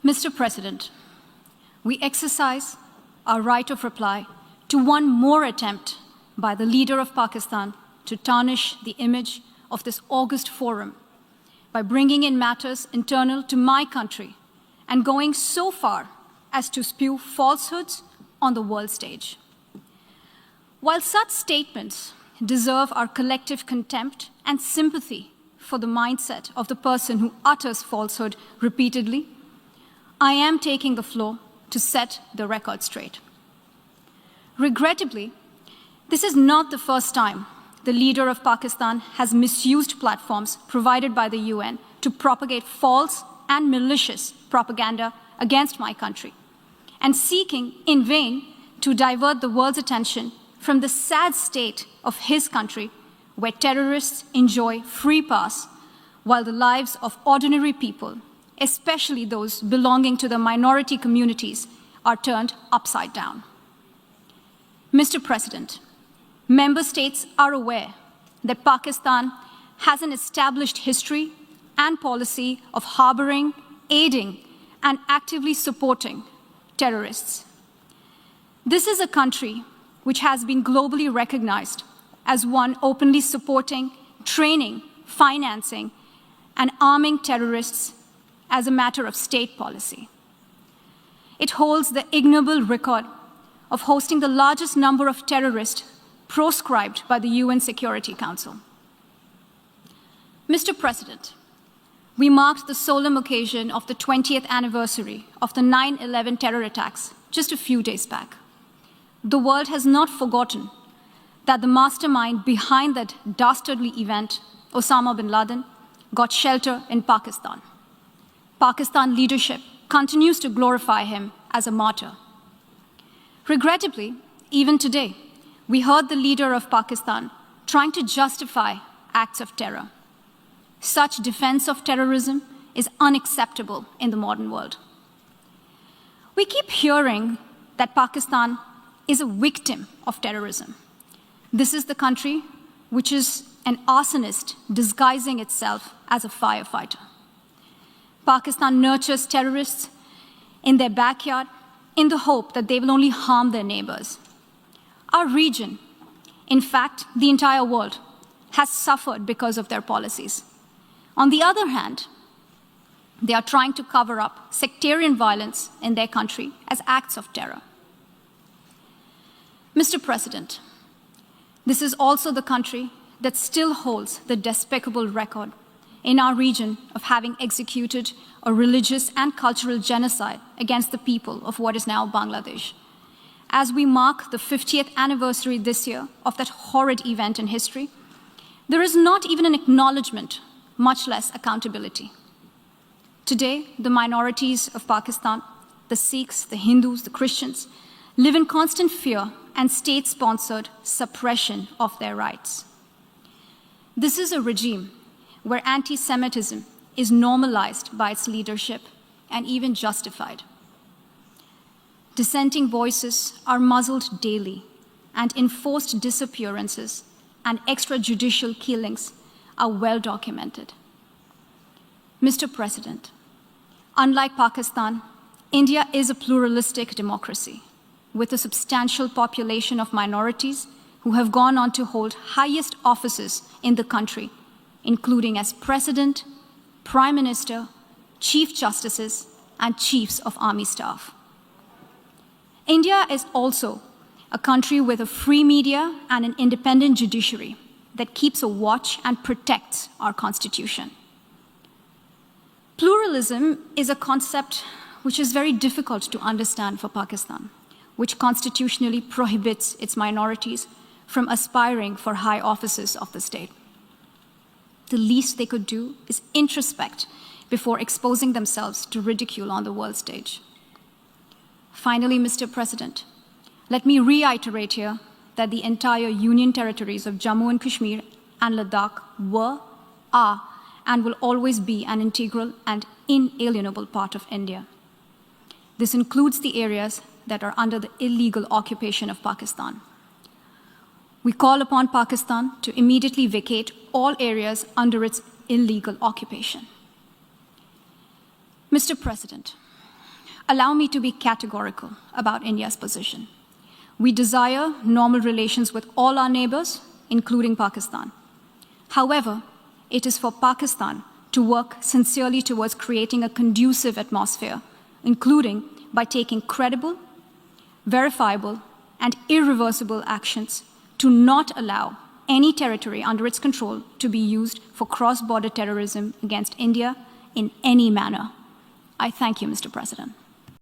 Mr. President, we exercise our right of reply to one more attempt by the leader of Pakistan to tarnish the image of this august forum by bringing in matters internal to my country and going so far as to spew falsehoods on the world stage. While such statements deserve our collective contempt and sympathy for the mindset of the person who utters falsehood repeatedly, I am taking the floor to set the record straight. Regrettably, this is not the first time the leader of Pakistan has misused platforms provided by the UN to propagate false and malicious propaganda against my country, and seeking in vain to divert the world's attention from the sad state of his country, where terrorists enjoy free pass while the lives of ordinary people, especially those belonging to the minority communities, are turned upside down. Mr. President, member states are aware that Pakistan has an established history and policy of harboring, aiding, and actively supporting terrorists. This is a country which has been globally recognized as one openly supporting, training, financing, and arming terrorists as a matter of state policy. It holds the ignoble record of hosting the largest number of terrorists proscribed by the UN Security Council. Mr. President, we marked the solemn occasion of the 20th anniversary of the 9/11 terror attacks just a few days back. The world has not forgotten that the mastermind behind that dastardly event, Osama bin Laden, got shelter in Pakistan. Pakistan leadership continues to glorify him as a martyr. Regrettably, even today, we heard the leader of Pakistan trying to justify acts of terror. Such defense of terrorism is unacceptable in the modern world. We keep hearing that Pakistan is a victim of terrorism. This is the country which is an arsonist disguising itself as a firefighter. Pakistan nurtures terrorists in their backyard in the hope that they will only harm their neighbors. Our region, in fact, the entire world, has suffered because of their policies. On the other hand, they are trying to cover up sectarian violence in their country as acts of terror. Mr. President, this is also the country that still holds the despicable record in our region of having executed a religious and cultural genocide against the people of what is now Bangladesh. As we mark the 50th anniversary this year of that horrid event in history, there is not even an acknowledgement, much less accountability. Today, the minorities of Pakistan, the Sikhs, the Hindus, the Christians, live in constant fear and state-sponsored suppression of their rights. This is a regime where anti-Semitism is normalized by its leadership and even justified. Dissenting voices are muzzled daily, and enforced disappearances and extrajudicial killings are well documented. Mr. President, unlike Pakistan, India is a pluralistic democracy with a substantial population of minorities who have gone on to hold highest offices in the country, including as President, Prime Minister, Chief Justices, and Chiefs of Army Staff. India is also a country with a free media and an independent judiciary that keeps a watch and protects our Constitution. Pluralism is a concept which is very difficult to understand for Pakistan, which constitutionally prohibits its minorities from aspiring for high offices of the state. The least they could do is introspect before exposing themselves to ridicule on the world stage. Finally, Mr. President, let me reiterate here that the entire Union territories of Jammu and Kashmir and Ladakh were, are, and will always be an integral and inalienable part of India. This includes the areas that are under the illegal occupation of Pakistan. We call upon Pakistan to immediately vacate all areas under its illegal occupation. Mr. President, allow me to be categorical about India's position. We desire normal relations with all our neighbors, including Pakistan. However, it is for Pakistan to work sincerely towards creating a conducive atmosphere, including by taking credible, verifiable, and irreversible actions to not allow any territory under its control to be used for cross-border terrorism against India in any manner. I thank you, Mr. President.